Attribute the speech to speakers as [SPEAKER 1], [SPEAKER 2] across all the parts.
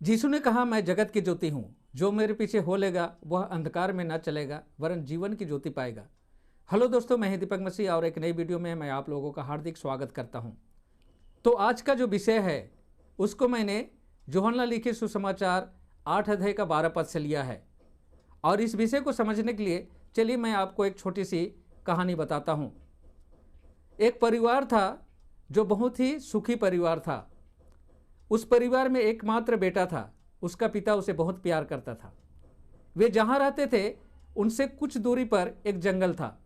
[SPEAKER 1] यीशु ने कहा, मैं जगत की ज्योति हूँ, जो मेरे पीछे हो लेगा वह अंधकार में न चलेगा वरन जीवन की ज्योति पाएगा। हेलो दोस्तों, मैं हूं दीपक मसीह और एक नई वीडियो में मैं आप लोगों का हार्दिक स्वागत करता हूं। तो आज का जो विषय है उसको मैंने यूहन्ना लिखे सुसमाचार 8 अध्याय का 12 पद से लिया है। और इस विषय को समझने के लिए चलिए मैं आपको एक छोटी सी कहानी बताता हूँ। एक परिवार था जो बहुत ही सुखी परिवार था। उस परिवार में एकमात्र बेटा था। उसका पिता उसे बहुत प्यार करता था। वे जहाँ रहते थे उनसे कुछ दूरी पर एक जंगल था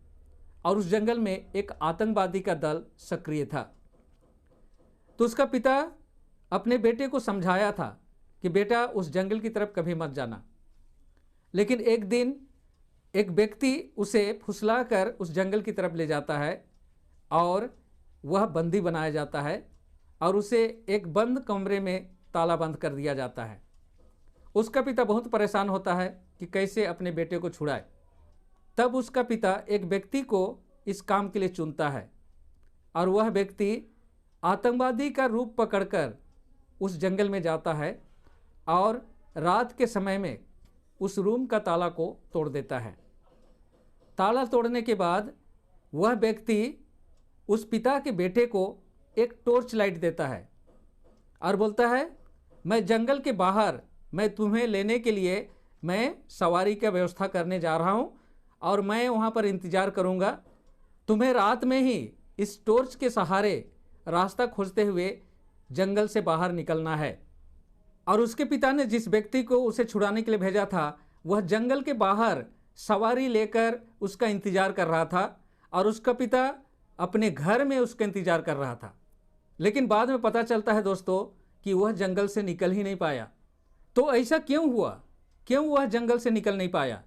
[SPEAKER 1] और उस जंगल में एक आतंकवादी का दल सक्रिय था। तो उसका पिता अपने बेटे को समझाया था कि बेटा उस जंगल की तरफ कभी मत जाना। लेकिन एक दिन एक व्यक्ति उसे फुसलाकर उस जंगल की तरफ ले जाता है और वह बंदी बनाया जाता है और उसे एक बंद कमरे में ताला बंद कर दिया जाता है। उसका पिता बहुत परेशान होता है कि कैसे अपने बेटे को छुड़ाए। तब उसका पिता एक व्यक्ति को इस काम के लिए चुनता है और वह व्यक्ति आतंकवादी का रूप पकड़कर उस जंगल में जाता है और रात के समय में उस रूम का ताला को तोड़ देता है। ताला तोड़ने के बाद वह व्यक्ति उस पिता के बेटे को एक टॉर्च लाइट देता है और बोलता है, मैं जंगल के बाहर मैं तुम्हें लेने के लिए मैं सवारी का व्यवस्था करने जा रहा हूं और मैं वहां पर इंतजार करूंगा। तुम्हें रात में ही इस टॉर्च के सहारे रास्ता खोजते हुए जंगल से बाहर निकलना है। और उसके पिता ने जिस व्यक्ति को उसे छुड़ाने के लिए भेजा था वह जंगल के बाहर सवारी लेकर उसका इंतजार कर रहा था और उसका पिता अपने घर में उसका इंतजार कर रहा था। लेकिन बाद में पता चलता है दोस्तों कि वह जंगल से निकल ही नहीं पाया। तो ऐसा क्यों हुआ? क्यों वह जंगल से निकल नहीं पाया?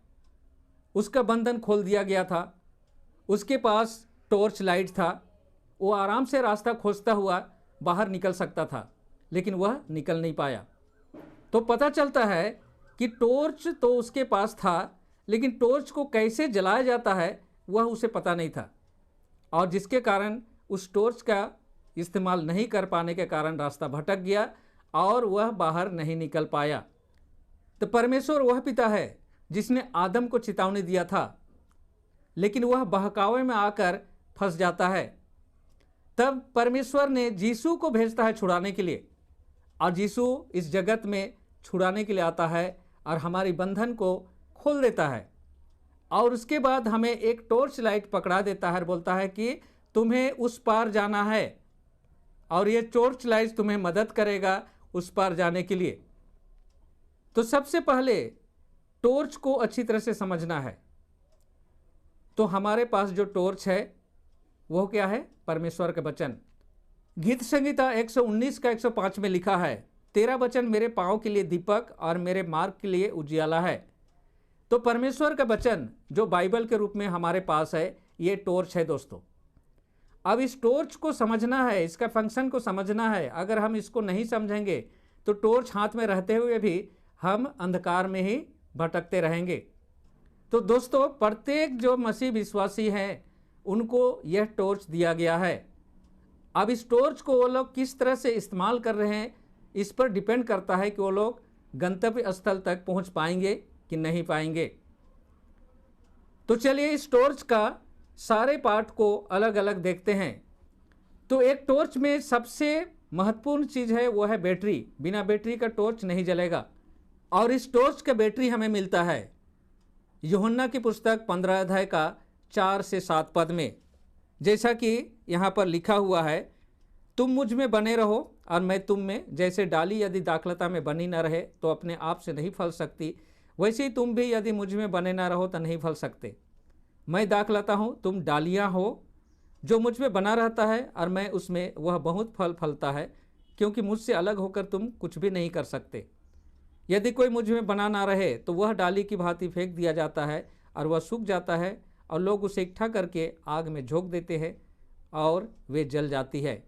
[SPEAKER 1] उसका बंधन खोल दिया गया था। उसके पास टॉर्च लाइट था। वो आराम से रास्ता खोजता हुआ बाहर निकल सकता था, लेकिन वह निकल नहीं पाया। तो पता चलता है कि टॉर्च तो उसके पास था, लेकिन टॉर्च को कैसे जलाया जाता है वह उसे पता नहीं था। और जिसके कारण उस टॉर्च का इस्तेमाल नहीं कर पाने के कारण रास्ता भटक गया और वह बाहर नहीं निकल पाया। तो परमेश्वर वह पिता है जिसने आदम को चेतावनी दिया था, लेकिन वह बहकावे में आकर फंस जाता है। तब परमेश्वर ने यीशु को भेजता है छुड़ाने के लिए, और यीशु इस जगत में छुड़ाने के लिए आता है और हमारी बंधन को खोल देता है। और उसके बाद हमें एक टॉर्च लाइट पकड़ा देता है और बोलता है कि तुम्हें उस पार जाना है और ये टॉर्च लाइट तुम्हें मदद करेगा उस पार जाने के लिए। तो सबसे पहले टॉर्च को अच्छी तरह से समझना है। तो हमारे पास जो टॉर्च है वो क्या है? परमेश्वर का वचन। गीत संहिता 119 का 105 में लिखा है, तेरा वचन मेरे पांव के लिए दीपक और मेरे मार्ग के लिए उजियाला है। तो परमेश्वर का वचन जो बाइबल के रूप में हमारे पास है, ये टॉर्च है दोस्तों। अब इस टॉर्च को समझना है, इसका फंक्शन को समझना है। अगर हम इसको नहीं समझेंगे तो टॉर्च हाथ में रहते हुए भी हम अंधकार में ही भटकते रहेंगे। तो दोस्तों, प्रत्येक जो मसीह विश्वासी हैं उनको यह टॉर्च दिया गया है। अब इस टॉर्च को वो लोग किस तरह से इस्तेमाल कर रहे हैं इस पर डिपेंड करता है कि वो लोग गंतव्य स्थल तक पहुंच पाएंगे कि नहीं पाएंगे। तो चलिए इस टॉर्च का सारे पार्ट को अलग अलग देखते हैं। तो एक टॉर्च में सबसे महत्वपूर्ण चीज़ है वो है बैटरी। बिना बैटरी का टॉर्च नहीं जलेगा। और इस टॉर्च का बैटरी हमें मिलता है यूहन्ना की पुस्तक 15 अध्याय का 4 से 7 पद में। जैसा कि यहाँ पर लिखा हुआ है, तुम मुझ में बने रहो और मैं तुम में। जैसे डाली यदि दाखलता में बनी न रहे तो अपने आप से नहीं फल सकती, वैसे ही तुम भी यदि मुझ में बने ना रहो तो नहीं फल सकते। मैं दाखलता हूँ, तुम डालियाँ हो। जो मुझ में बना रहता है और मैं उसमें, वह बहुत फल फलता है, क्योंकि मुझसे अलग होकर तुम कुछ भी नहीं कर सकते। यदि कोई मुझ में बना ना रहे तो वह डाली की भांति फेंक दिया जाता है और वह सूख जाता है और लोग उसे इकट्ठा करके आग में झोंक देते हैं और वे जल जाती है।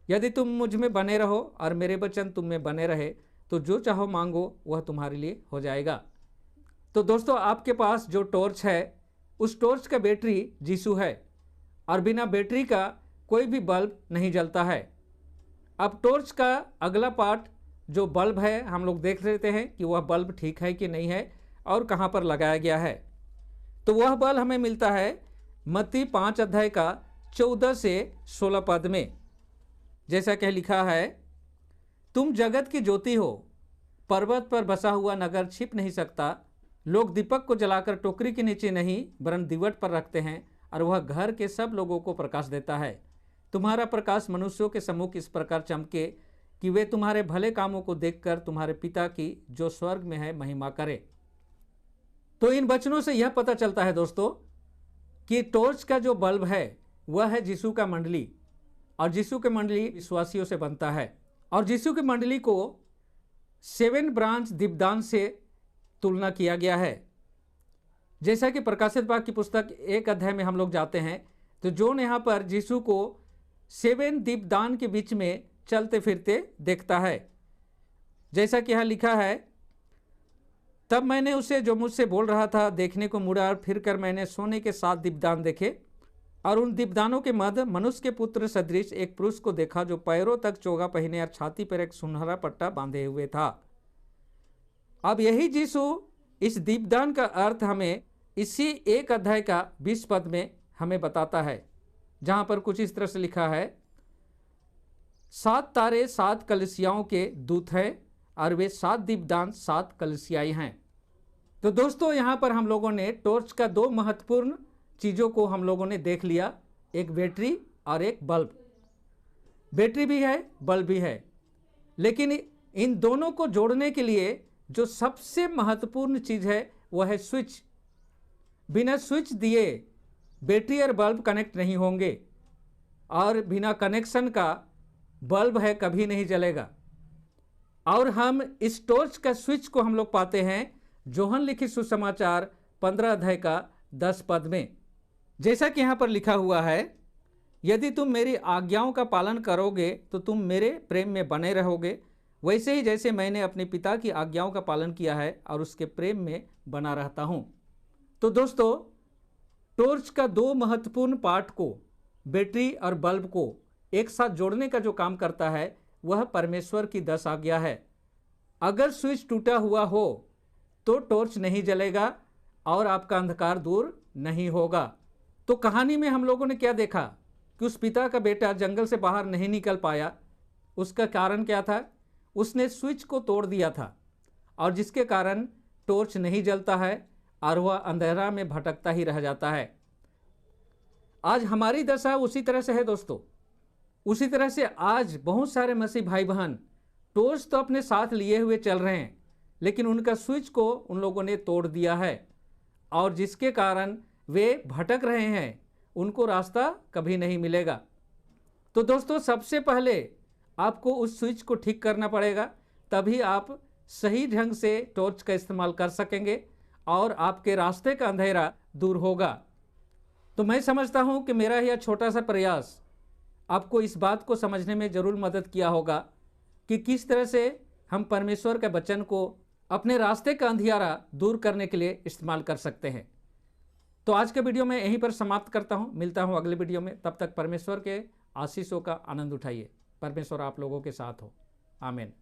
[SPEAKER 1] यदि तुम मुझ में बने रहो और मेरे वचन तुम में बने रहे तो जो चाहो मांगो वह तुम्हारे लिए हो जाएगा। तो दोस्तों, आपके पास जो टॉर्च है उस टॉर्च का बैटरी यीशु है और बिना बैटरी का कोई भी बल्ब नहीं जलता है। अब टॉर्च का अगला पार्ट जो बल्ब है हम लोग देख लेते हैं कि वह बल्ब ठीक है कि नहीं है और कहाँ पर लगाया गया है। तो वह बल्ब हमें मिलता है मत्ती 5 अध्याय का 14 से 16 पद में। जैसा कि लिखा है, तुम जगत की ज्योति हो, पर्वत पर बसा हुआ नगर छिप नहीं सकता। लोग दीपक को जलाकर टोकरी के नीचे नहीं वरन दीवट पर रखते हैं और वह घर के सब लोगों को प्रकाश देता है। तुम्हारा प्रकाश मनुष्यों के सम्मुख इस प्रकार चमके कि वे तुम्हारे भले कामों को देखकर तुम्हारे पिता की जो स्वर्ग में है महिमा करे। तो इन वचनों से यह पता चलता है दोस्तों कि टॉर्च का जो बल्ब है वह है यीशु का मंडली, और यीशु के मंडली विश्वासियों से बनता है। और यीशु की मंडली को 7 ब्रांच दीपदान से तुलना किया गया है। जैसा कि प्रकाशित वाक्य की पुस्तक 1 अध्याय में हम लोग जाते हैं तो जॉन यहाँ पर यीशु को 7 दीपदान के बीच में चलते फिरते देखता है। जैसा कि यहाँ लिखा है, तब मैंने उसे जो मुझसे बोल रहा था देखने को मुड़ा और फिर कर मैंने सोने के 7 दीपदान देखे और उन दीपदानों के मध्य मनुष्य के पुत्र सदृश एक पुरुष को देखा जो पैरों तक चोगा पहने और छाती पर एक सुनहरा पट्टा बांधे हुए था। अब यही यीशु इस दीपदान का अर्थ हमें इसी 1 अध्याय का 20 पद में हमें बताता है, जहां पर कुछ इस तरह से लिखा है, 7 तारे 7 कलीसियाओं के दूत हैं और वे 7 दीपदान 7 कलीसियाई हैं। तो दोस्तों यहाँ पर हम लोगों ने टॉर्च का 2 महत्वपूर्ण चीज़ों को हम लोगों ने देख लिया, एक बैटरी और एक बल्ब। बैटरी भी है, बल्ब भी है, लेकिन इन दोनों को जोड़ने के लिए जो सबसे महत्वपूर्ण चीज़ है वह है स्विच। बिना स्विच दिए बैटरी और बल्ब कनेक्ट नहीं होंगे, और बिना कनेक्शन का बल्ब है कभी नहीं जलेगा। और हम इस टॉर्च का स्विच को हम लोग पाते हैं यूहन्ना लिखित सुसमाचार 15 अध्याय का 10 पद में। जैसा कि यहाँ पर लिखा हुआ है, यदि तुम मेरी आज्ञाओं का पालन करोगे तो तुम मेरे प्रेम में बने रहोगे, वैसे ही जैसे मैंने अपने पिता की आज्ञाओं का पालन किया है और उसके प्रेम में बना रहता हूँ। तो दोस्तों, टॉर्च का 2 महत्वपूर्ण पार्ट को, बैटरी और बल्ब को एक साथ जोड़ने का जो काम करता है वह परमेश्वर की 10 आज्ञा है। अगर स्विच टूटा हुआ हो तो टॉर्च नहीं जलेगा और आपका अंधकार दूर नहीं होगा। तो कहानी में हम लोगों ने क्या देखा कि उस पिता का बेटा जंगल से बाहर नहीं निकल पाया। उसका कारण क्या था? उसने स्विच को तोड़ दिया था, और जिसके कारण टॉर्च नहीं जलता है और वह अंधेरा में भटकता ही रह जाता है। आज हमारी दशा उसी तरह से है दोस्तों। उसी तरह से आज बहुत सारे मसीह भाई बहन टॉर्च तो अपने साथ लिए हुए चल रहे हैं, लेकिन उनका स्विच को उन लोगों ने तोड़ दिया है, और जिसके कारण वे भटक रहे हैं, उनको रास्ता कभी नहीं मिलेगा। तो दोस्तों, सबसे पहले आपको उस स्विच को ठीक करना पड़ेगा, तभी आप सही ढंग से टॉर्च का इस्तेमाल कर सकेंगे और आपके रास्ते का अंधेरा दूर होगा। तो मैं समझता हूं कि मेरा यह छोटा सा प्रयास आपको इस बात को समझने में ज़रूर मदद किया होगा कि किस तरह से हम परमेश्वर के वचन को अपने रास्ते का अंधियारा दूर करने के लिए इस्तेमाल कर सकते हैं। तो आज के वीडियो में यहीं पर समाप्त करता हूं। मिलता हूं अगले वीडियो में। तब तक परमेश्वर के आशीषों का आनंद उठाइए। परमेश्वर आप लोगों के साथ हो। आमीन।